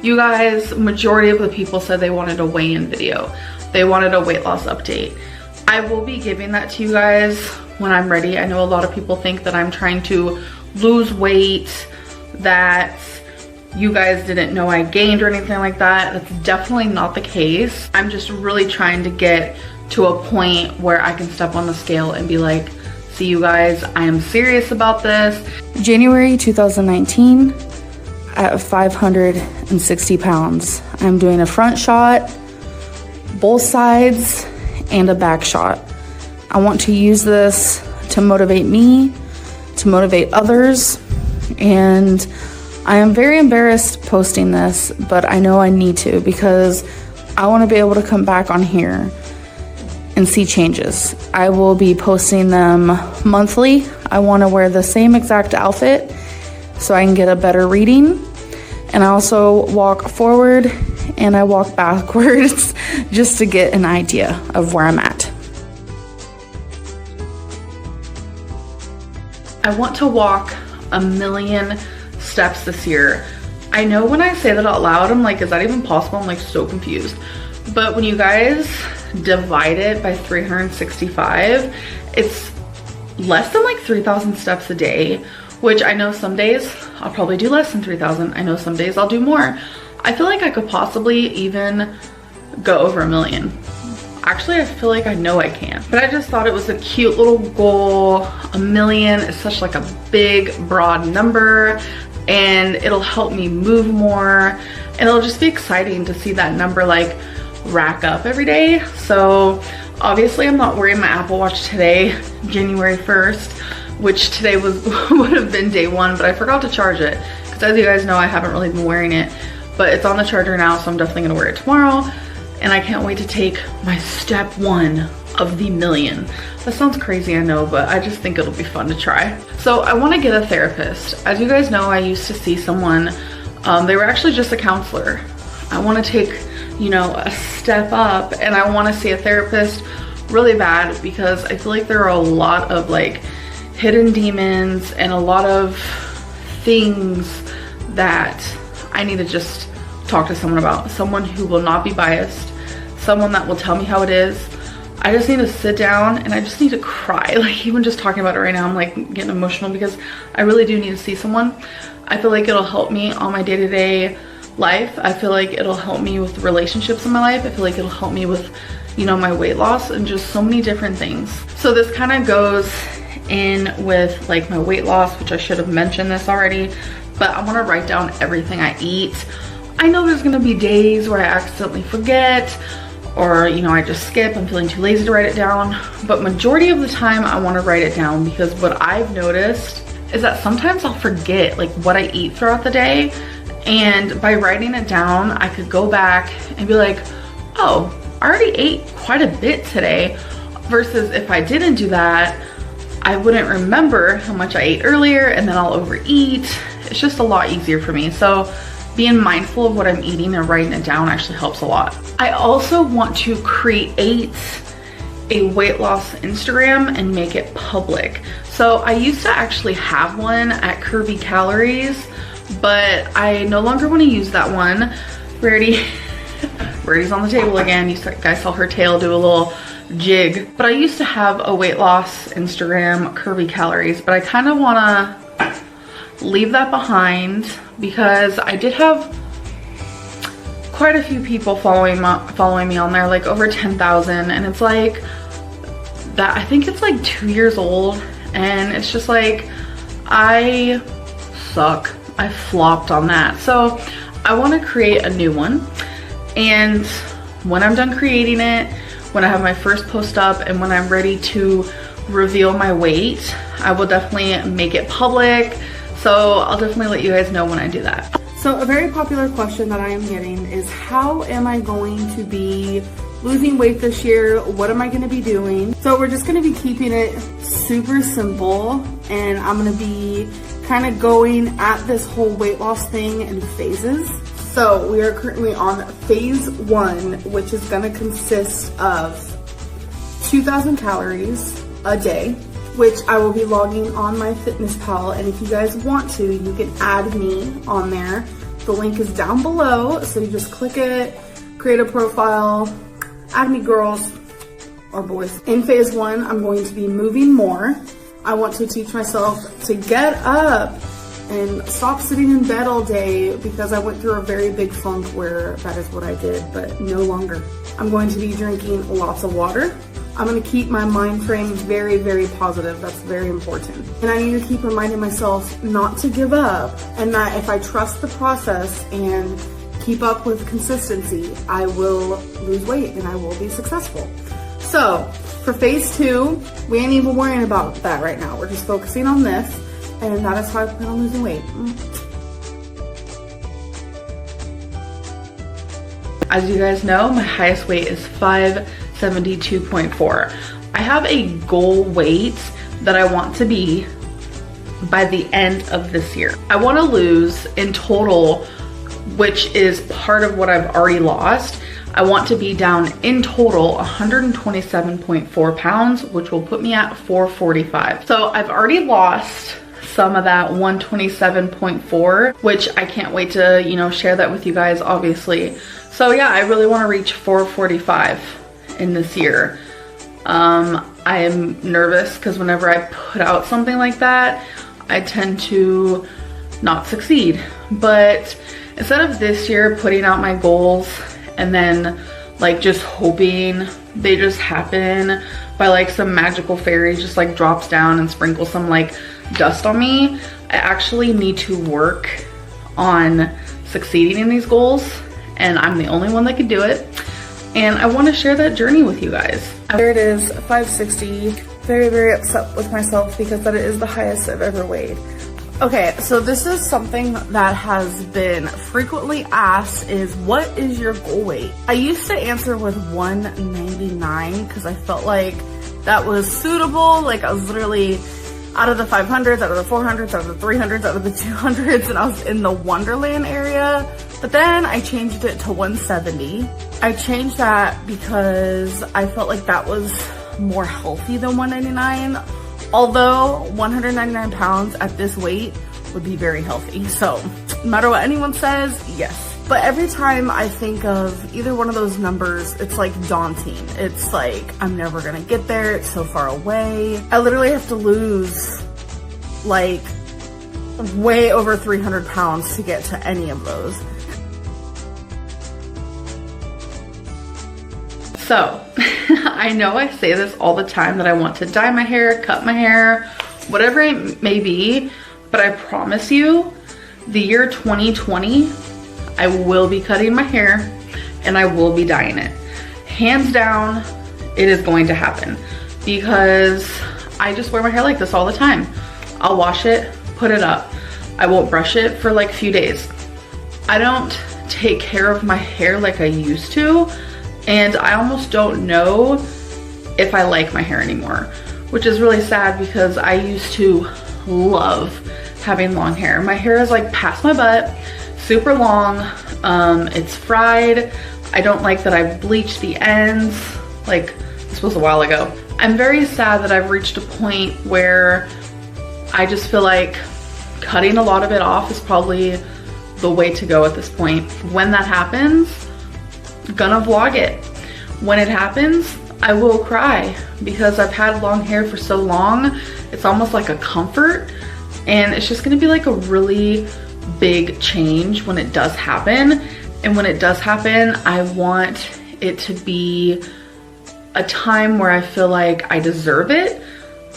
You guys, majority of the people said they wanted a weigh-in video. They wanted a weight loss update. I will be giving that to you guys when I'm ready. I know a lot of people think that I'm trying to lose weight, that you guys didn't know I gained or anything like that. That's definitely not the case. I'm just really trying to get to a point where I can step on the scale and be like, see you guys, I am serious about this. January 2019 at 560 pounds. I'm doing a front shot, both sides, and a back shot. I want to use this to motivate me, to motivate others, and I am very embarrassed posting this, but I know I need to because I want to be able to come back on here and see changes. I will be posting them monthly. I want to wear the same exact outfit so I can get a better reading. And I also walk forward and I walk backwards just to get an idea of where I'm at. I want to walk 1,000,000 steps this year. I know when I say that out loud, I'm like, is that even possible? I'm like so confused. But when you guys divide it by 365, it's less than like 3,000 steps a day, which I know some days I'll probably do less than 3,000. I know some days I'll do more. I feel like I could possibly even go over 1,000,000. Actually, I feel like I know I can, but I just thought it was a cute little goal. 1,000,000 is such like a big, broad number, and it'll help me move more, and it'll just be exciting to see that number like rack up every day. So obviously I'm not wearing my Apple Watch today, January 1st, which today would have been day one, but I forgot to charge it because as you guys know, I haven't really been wearing it, but it's on the charger now, so I'm definitely gonna wear it tomorrow. And I can't wait to take my step one of the 1,000,000. That sounds crazy, I know, but I just think it'll be fun to try. So I want to get a therapist. As you guys know, I used to see someone, they were actually just a counselor. I want to take, you know, a step up, and I want to see a therapist really bad because I feel like there are a lot of like hidden demons and a lot of things that I need to just talk to someone about. Someone who will not be biased, someone that will tell me how it is. I just need to sit down and I just need to cry. Like even just talking about it right now, I'm like getting emotional because I really do need to see someone. I feel like it'll help me on my day-to-day life. I feel like it'll help me with relationships in my life. I feel like it'll help me with, you know, my weight loss and just so many different things. So this kind of goes in with like my weight loss, which I should have mentioned this already, but I want to write down everything I eat. I know there's gonna be days where I accidentally forget, or you know, I just skip, I'm feeling too lazy to write it down, but majority of the time I want to write it down because what I've noticed is that sometimes I'll forget like what I eat throughout the day, and by writing it down I could go back and be like, oh, I already ate quite a bit today, versus if I didn't do that I wouldn't remember how much I ate earlier and then I'll overeat. It's just a lot easier for me. So being mindful of what I'm eating and writing it down actually helps a lot. I also want to create a weight loss Instagram and make it public. So I used to actually have one at Curvy Calories, but I no longer want to use that one. Rarity's on the table again. You guys saw her tail do a little jig. But I used to have a weight loss Instagram, Curvy Calories, but I kind of want to leave that behind because I did have quite a few people following me on there, like over 10,000, and it's like that. I think it's like 2 years old, and it's just like I suck. I flopped on that. So I want to create a new one, and when I'm done creating it, when I have my first post up and when I'm ready to reveal my weight, I will definitely make it public. So I'll definitely let you guys know when I do that. So a very popular question that I am getting is, how am I going to be losing weight this year? What am I going to be doing? So we're just going to be keeping it super simple, and I'm going to be kind of going at this whole weight loss thing in phases. So we are currently on phase 1, which is going to consist of 2,000 calories a day, which I will be logging on my Fitness Pal, and if you guys want to, you can add me on there. The The link is down below, so you just click it, create a profile, add me girls or boys. In phase 1, I'm going to be moving more. I want to teach myself to get up and stop sitting in bed all day, because I went through a very big funk where that is what I did, but no longer. I'm going to be drinking lots of water. I'm going to keep my mind frame very, very positive. That's very important. And I need to keep reminding myself not to give up, and that if I trust the process and keep up with consistency, I will lose weight and I will be successful. So for phase 2, we ain't even worrying about that right now. We're just focusing on this, and that is how I plan on losing weight. As you guys know, my highest weight is 572.4. I have a goal weight that I want to be by the end of this year. I want to lose in total, which is part of what I've already lost. I want to be down in total 127.4 pounds, which will put me at 445. So I've already lost some of that 127.4, which I can't wait to, you know, share that with you guys, obviously. So yeah, I really want to reach 445 in this year. I am nervous because whenever I put out something like that, I tend to not succeed. But instead of this year putting out my goals and then like just hoping they just happen by like some magical fairy just like drops down and sprinkles some like dust on me, I actually need to work on succeeding in these goals, and I'm the only one that can do it. And I want to share that journey with you guys. There it is, 560. Very, very upset with myself because that is the highest I've ever weighed. Okay, so this is something that has been frequently asked, is what is your goal weight? I used to answer with 199 because I felt like that was suitable. Like I was literally out of the 500s, out of the 400s, out of the 300s, out of the 200s, and I was in the Wonderland area. But then I changed it to 170. I changed that because I felt like that was more healthy than 199. Although 199 pounds at this weight would be very healthy. So no matter what anyone says, yes. But every time I think of either one of those numbers, it's like daunting. It's like, I'm never gonna get there. It's so far away. I literally have to lose like way over 300 pounds to get to any of those. So, I know I say this all the time that I want to dye my hair, cut my hair, whatever it may be, but I promise you, the year 2020, I will be cutting my hair and I will be dyeing it. Hands down, it is going to happen because I just wear my hair like this all the time. I'll wash it, put it up. I won't brush it for like a few days. I don't take care of my hair like I used to. And I almost don't know if I like my hair anymore, which is really sad because I used to love having long hair. My hair is like past my butt, super long. It's fried. I don't like that I've bleached the ends. Like, this was a while ago. I'm very sad that I've reached a point where I just feel like cutting a lot of it off is probably the way to go at this point. When that happens, gonna vlog it. When it happens, I will cry because I've had long hair for so long. It's almost like a comfort, and it's just gonna be like a really big change when it does happen. And when it does happen, I want it to be a time where I feel like I deserve it,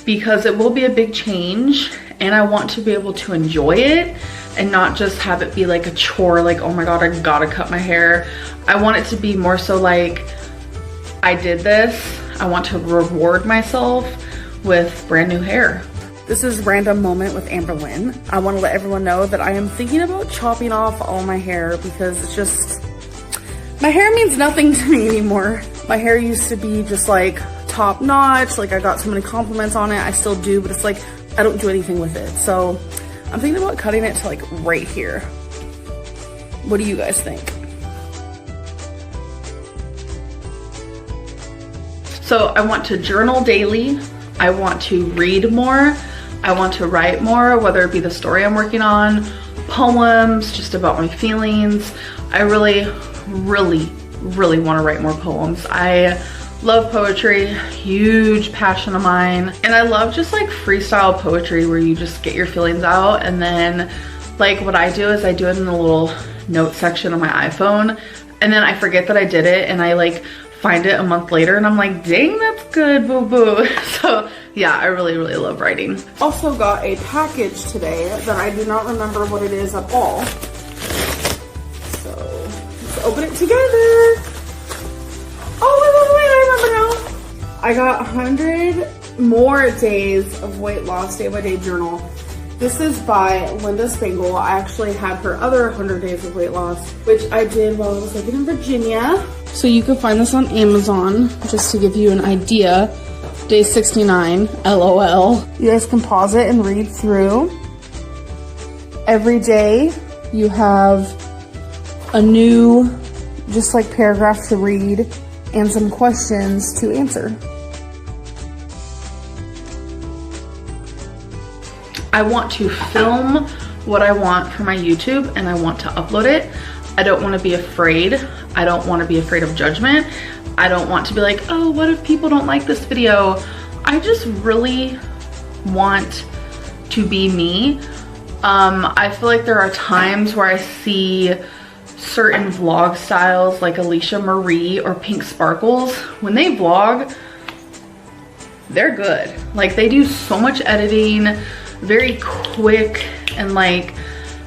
because it will be a big change and I want to be able to enjoy it and not just have it be like a chore, like, oh my God, I gotta cut my hair. I want it to be more so like, I did this. I want to reward myself with brand new hair. This is Random Moment with Amberlynn. I want to let everyone know that I am thinking about chopping off all my hair because it's just, my hair means nothing to me anymore. My hair used to be just like top notch. Like I got so many compliments on it. I still do, but it's like, I don't do anything with it. So I'm thinking about cutting it to like right here. What do you guys think? So I want to journal daily. I want to read more. I want to write more, whether it be the story I'm working on poems just about my feelings. I really want to write more poems. I love poetry, huge passion of mine. And I love just like freestyle poetry where you just get your feelings out, and then like what I do is I do it in the little note section on my iPhone, and then I forget that I did it, and I like find it a month later and I'm like, dang, that's good, boo boo. So yeah, I really love writing. Also got a package today that I do not remember what it is at all. So let's open it together. Oh wait, I remember now. I got 100 more days of weight loss day by day journal. This is by Linda Spangle. I actually had her other 100 days of weight loss, which I did while I was living in Virginia. So you can find this on Amazon, just to give you an idea. Day 69, LOL. You guys can pause it and read through. Every day you have a new, just like paragraph to read and some questions to answer. I want to film what I want for my YouTube, and I want to upload it. I don't want to be afraid. I don't want to be afraid of judgment. I don't want to be like, oh, what if people don't like this video? I just really want to be me. I feel like there are times where I see certain vlog styles like Alicia Marie or Pink Sparkles. When they vlog, they're good. Like, they do so much editing, very quick and like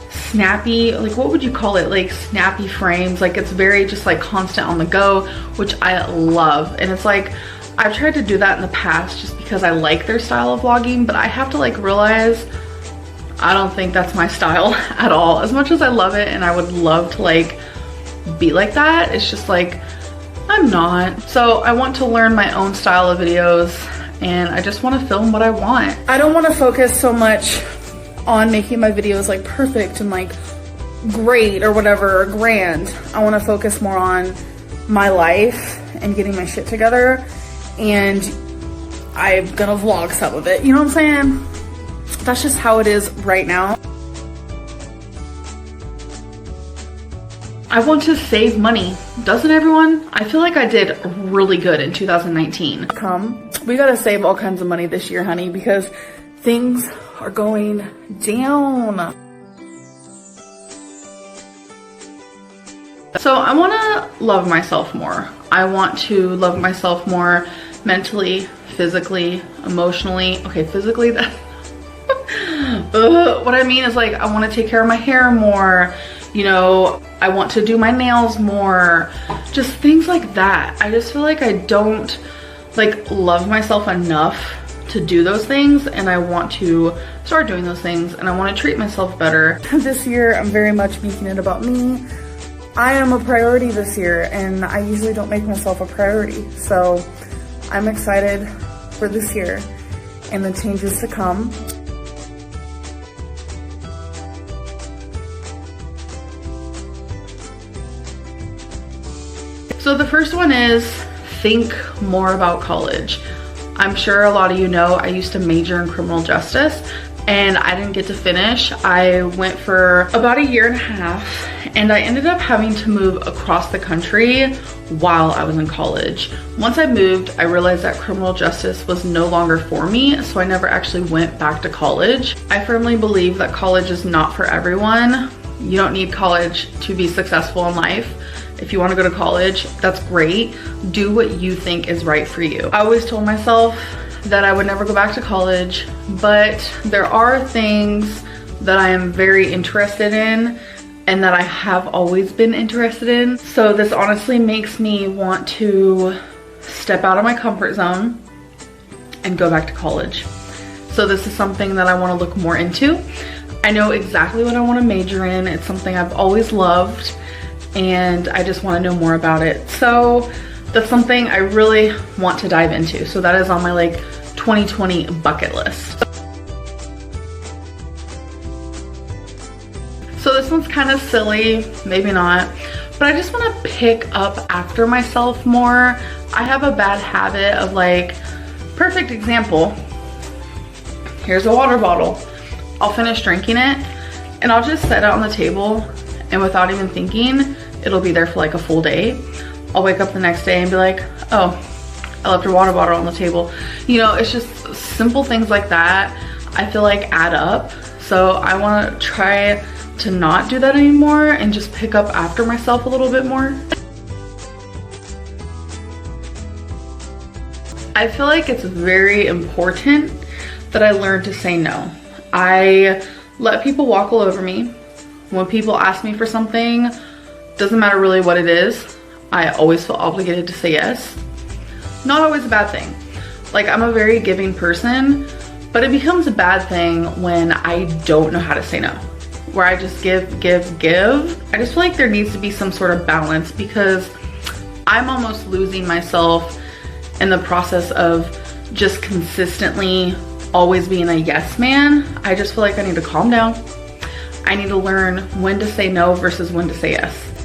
snappy, like what would you call it, like snappy frames. Like, it's very just like constant on the go, which I love. And it's like, I've tried to do that in the past just because I like their style of vlogging, but I have to like realize I don't think that's my style at all. As much as I love it and I would love to like be like that, it's just like I'm not. So I want to learn my own style of videos, and I just want to film what I want. I don't want to focus so much on making my videos like perfect and like great or whatever, or grand. I want to focus more on my life and getting my shit together, and I'm gonna vlog some of it, you know what I'm saying? That's just how it is right now. I want to save money. Doesn't everyone? I feel like I did really good in 2019. We gotta save all kinds of money this year, honey, because things are going down. So I want to love myself more. I want to love myself more mentally, physically, emotionally. Okay, physically, that what I mean is like I want to take care of my hair more, you know, I want to do my nails more, just things like that. I just feel like I don't like love myself enough to do those things, and I want to start doing those things, and I want to treat myself better. This year I'm very much making it about me. I am a priority this year, and I usually don't make myself a priority, so I'm excited for this year and the changes to come. So the first one is think more about college. I'm sure a lot of you know I used to major in criminal justice, and I didn't get to finish. I went for about 1.5 years, and I ended up having to move across the country while I was in college. Once I moved, I realized that criminal justice was no longer for me, so I never actually went back to college. I firmly believe that college is not for everyone. You don't need college to be successful in life. If you want to go to college, that's great. Do what you think is right for you. I always told myself that I would never go back to college, but there are things that I am very interested in and that I have always been interested in. So this honestly makes me want to step out of my comfort zone and go back to college. So this is something that I want to look more into. I know exactly what I want to major in. It's something I've always loved, and I just want to know more about it. So that's something I really want to dive into. So that is on my like 2020 bucket list. So this one's kind of silly, maybe not, but I just want to pick up after myself more. I have a bad habit of like, perfect example, here's a water bottle. I'll finish drinking it and I'll just set it on the table, and without even thinking, it'll be there for like a full day. I'll wake up the next day and be like, oh, I left your water bottle on the table. You know, it's just simple things like that I feel like add up. So I want to try to not do that anymore and just pick up after myself a little bit more. I feel like it's very important that I learn to say no. I let people walk all over me. When people ask me for something, doesn't matter really what it is, I always feel obligated to say yes. Not always a bad thing. Like, I'm a very giving person, but it becomes a bad thing when I don't know how to say no. Where I just give. I just feel like there needs to be some sort of balance, because I'm almost losing myself in the process of just consistently always being a yes man. I just feel like I need to calm down. I need to learn when to say no versus when to say yes.